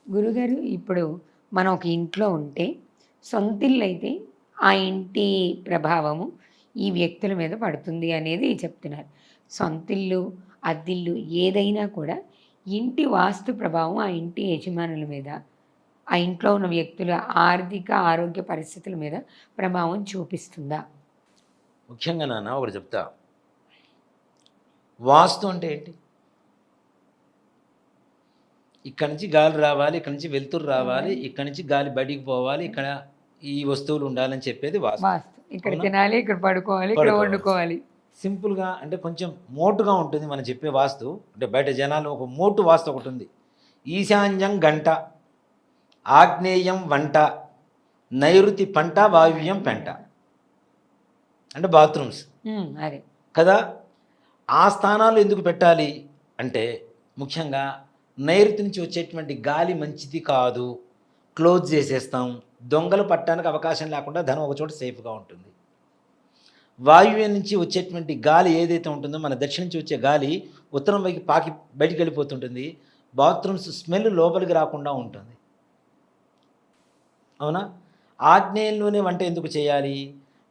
గురుగారు ఇప్పుడు మనం ఒక ఇంట్లో ఉంటే సొంతిల్లు అయితే ఆ ఇంటి ప్రభావము ఈ వ్యక్తుల మీద పడుతుంది అనేది చెప్తున్నారు. సొంతిల్లు, అద్దిల్లు ఏదైనా కూడా ఇంటి వాస్తు ప్రభావం ఆ ఇంటి యజమానుల మీద, ఆ ఇంట్లో ఉన్న వ్యక్తుల ఆర్థిక, ఆరోగ్య పరిస్థితుల మీద ప్రభావం చూపిస్తుందా? ముఖ్యంగా నాన్న ఒకటి చెప్తా. వాస్తు అంటే ఏంటి? ఇక్కడి నుంచి గాలి రావాలి, ఇక్కడి నుంచి వెలుతురు రావాలి, ఇక్కడి నుంచి గాలి బయటికి పోవాలి, ఇక్కడ ఈ వస్తువులు ఉండాలని చెప్పేది వాస్తు. వాస్తు. ఇక్కడ అవునా? తినాలి, ఇక్కడ పడుకోవాలి, ఇక్కడ పడుకోవాలి. వండుకోవాలి. సింపుల్గా అంటే కొంచెం మోటుగా ఉంటుంది మనం చెప్పే వాస్తు. అంటే బయట జనాలు ఒక మోటు వాస్తు ఒకటి ఉంది. ఈశాన్యం గంట, ఆగ్నేయం వంట, నైరుతి పంట, వాయువ్యం పెంట. అంటే బాత్రూమ్స్ అదే. కదా. ఆ స్థానాలు ఎందుకు పెట్టాలి అంటే ముఖ్యంగా నైరుతి నుంచి వచ్చేటువంటి గాలి మంచిది కాదు, క్లోజ్ చేసేస్తాం, దొంగలు పట్టడానికి అవకాశం లేకుండా ధనం ఒకచోట సేఫ్గా ఉంటుంది. వాయువ్యం నుంచి వచ్చేటువంటి గాలి ఏదైతే ఉంటుందో, మన దక్షిణం నుంచి వచ్చే గాలి ఉత్తరం వైపు పాకి బయటికి వెళ్ళిపోతుంటుంది. బాత్రూమ్స్ స్మెల్ లోపలికి రాకుండా ఉంటుంది. అవునా? ఆగ్నేయంలోనే వంట ఎందుకు చేయాలి?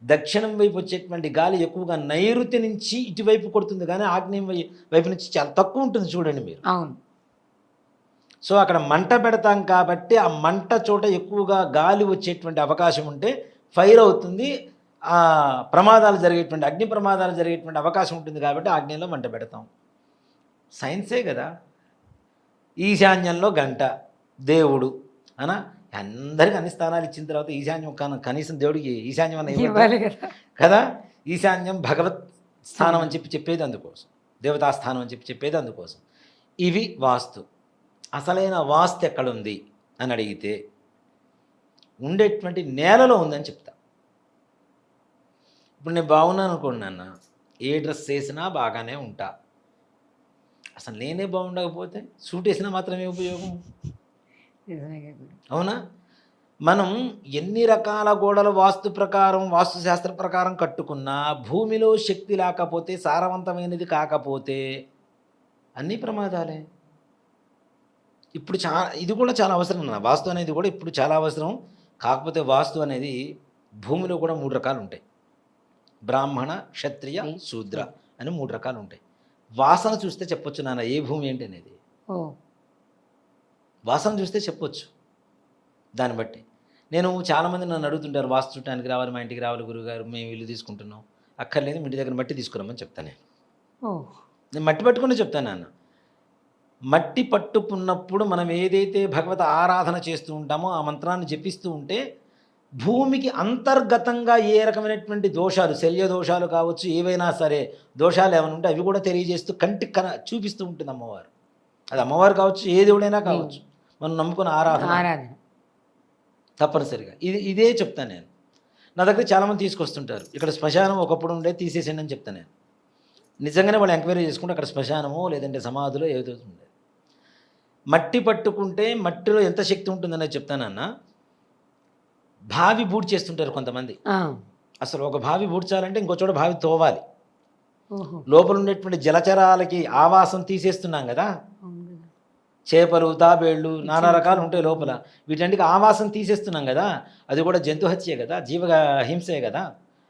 దక్షిణం వైపు వచ్చేటువంటి గాలి ఎక్కువగా నైరుతి నుంచి ఇటువైపు కొడుతుంది, కానీ ఆగ్నేయం వైపు నుంచి చాలా తక్కువ ఉంటుంది. చూడండి మీరు. అవును. సో అక్కడ మంట పెడతాం కాబట్టి ఆ మంట చోట ఎక్కువగా గాలి వచ్చేటువంటి అవకాశం ఉంటే ఫైర్ అవుతుంది, ప్రమాదాలు జరిగేటువంటి అగ్ని ప్రమాదాలు జరిగేటువంటి అవకాశం ఉంటుంది. కాబట్టి ఆగ్నేయంలో మంట పెడతాం. సైన్సే కదా. ఈశాన్యంలో గంట దేవుడు అనా, అందరికీ అన్ని స్థానాలు ఇచ్చిన తర్వాత ఈశాన్యం కనీసం దేవుడికి ఈశాన్యం అన్న ఇవ్వాలి కదా. ఈశాన్యం భగవత్ స్థానం అని చెప్పేది అందుకోసం, దేవతాస్థానం అని చెప్పేది అందుకోసం. ఇవి వాస్తు. అసలైన వాస్తు ఎక్కడుంది అని అడిగితే ఉండేటువంటి నేలలో ఉందని చెప్తా. ఇప్పుడు నేను బాగున్నాను అనుకోండి అన్న, ఏ డ్రెస్ వేసినా బాగానే ఉంటా. అసలు నేనే బాగుండకపోతే సూట్ వేసినా మాత్రమే ఉపయోగం. అవునా? మనం ఎన్ని రకాల గోడల వాస్తు ప్రకారం, వాస్తుశాస్త్ర ప్రకారం కట్టుకున్నా భూమిలో శక్తి లేకపోతే, సారవంతమైనది కాకపోతే అన్నీ ప్రమాదాలే. ఇప్పుడు ఇది కూడా చాలా అవసరం అన్న. వాస్తు అనేది కూడా ఇప్పుడు చాలా అవసరం. కాకపోతే వాస్తు అనేది భూమిలో కూడా 3 రకాలు ఉంటాయి. బ్రాహ్మణ, క్షత్రియ, శూద్ర అని 3 రకాలు ఉంటాయి. వాసన చూస్తే చెప్పొచ్చు నాన్న ఏ భూమి ఏంటి అనేది. వాసన చూస్తే చెప్పొచ్చు. దాన్ని బట్టి నేను చాలామంది నన్ను అడుగుతుంటారు, వాస్తు చూడటానికి రావాలి, మా ఇంటికి రావాలి గురుగారు, మేము ఇల్లు తీసుకుంటున్నాం. అక్కర్లేదు, మీ ఇంటి దగ్గర మట్టి తీసుకురామని చెప్తాను నేను మట్టి పట్టుకుని చెప్తాను నాన్న. మట్టి పట్టుకున్నప్పుడు మనం ఏదైతే భగవత ఆరాధన చేస్తూ ఉంటామో ఆ మంత్రాన్ని జపిస్తూ ఉంటే భూమికి అంతర్గతంగా ఏ రకమైనటువంటి దోషాలు, శల్య దోషాలు కావచ్చు, ఏవైనా సరే దోషాలు ఏమైనా ఉంటే అవి కూడా తెలియజేస్తూ కంటికి చూపిస్తూ ఉంటుంది అమ్మవారు. అది అమ్మవారు కావచ్చు, ఏ దేవుడైనా కావచ్చు, మనం నమ్ముకున్న ఆరాధన తప్పనిసరిగా. ఇదే చెప్తాను నేను. నా దగ్గర చాలామంది తీసుకొస్తుంటారు, ఇక్కడ శ్మశానం ఒకప్పుడు ఉండే తీసేసేయండి అని చెప్తాను నేను. నిజంగానే వాళ్ళు ఎంక్వైరీ చేసుకుంటే అక్కడ శ్మశానమో లేదంటే సమాధిలో ఏదో ఉండేది. మట్టి పట్టుకుంటే మట్టిలో ఎంత శక్తి ఉంటుందనేది చెప్తానన్నా. బావి బూడ్ చేస్తుంటారు కొంతమంది. అసలు ఒక బావి బూడ్చాలంటే ఇంకో చోట బావి తోవాలి. లోపల ఉండేటువంటి జలచరాలకి ఆవాసం తీసేస్తున్నాం కదా. చేపలు, తాబేళ్ళు, నానా రకాలు ఉంటాయి లోపల. వీటన్నిటికి ఆవాసం తీసేస్తున్నాం కదా. అది కూడా జంతు హత్యే కదా, జీవ హింసే కదా.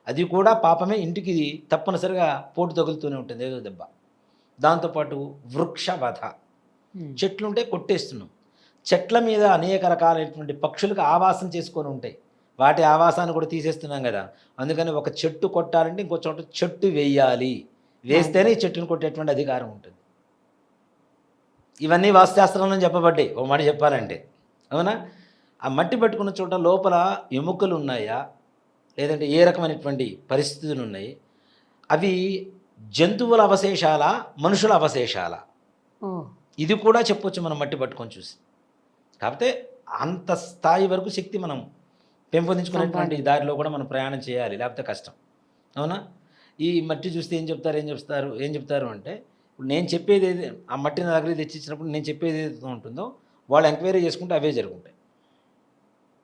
అది కూడా పాపమే. ఇంటికి తప్పనిసరిగా పోటు తగులుతూనే ఉంటుంది ఏదో దెబ్బ. దాంతోపాటు వృక్ష వధ, చెట్లుంటే కొట్టేస్తున్నాం. చెట్ల మీద అనేక రకాలైనటువంటి పక్షులకు ఆవాసం చేసుకొని ఉంటాయి, వాటి ఆవాసాన్ని కూడా తీసేస్తున్నాం కదా. అందుకని ఒక చెట్టు కొట్టాలంటే ఇంకో చోట చెట్టు వేయాలి, వేస్తేనే ఈ చెట్టును కొట్టేటువంటి అధికారం ఉంటుంది. ఇవన్నీ వాస్తుశాస్త్రంలో చెప్పబడ్డాయి ఒక మాట చెప్పాలంటే. అవునా? ఆ మట్టి పట్టుకున్న చోట లోపల ఎముకలు ఉన్నాయా, లేదంటే ఏ రకమైనటువంటి పరిస్థితులు ఉన్నాయి, అవి జంతువుల అవశేషాల, మనుషుల అవశేషాల, ఇది కూడా చెప్పొచ్చు మనం మట్టి పట్టుకొని చూసి. కాకపోతే అంత స్థాయి వరకు శక్తి మనం పెంపొందించుకునేటువంటి దారిలో కూడా మనం ప్రయాణం చేయాలి, లేకపోతే కష్టం. అవునా? ఈ మట్టి చూస్తే ఏం చెప్తారు అంటే, ఇప్పుడు నేను చెప్పేది ఏది, ఆ మట్టిని దగ్గర తెచ్చిచ్చినప్పుడు నేను చెప్పేది ఏదైతే ఉంటుందో వాళ్ళు ఎంక్వైరీ చేసుకుంటే అవే జరుగుతాయి.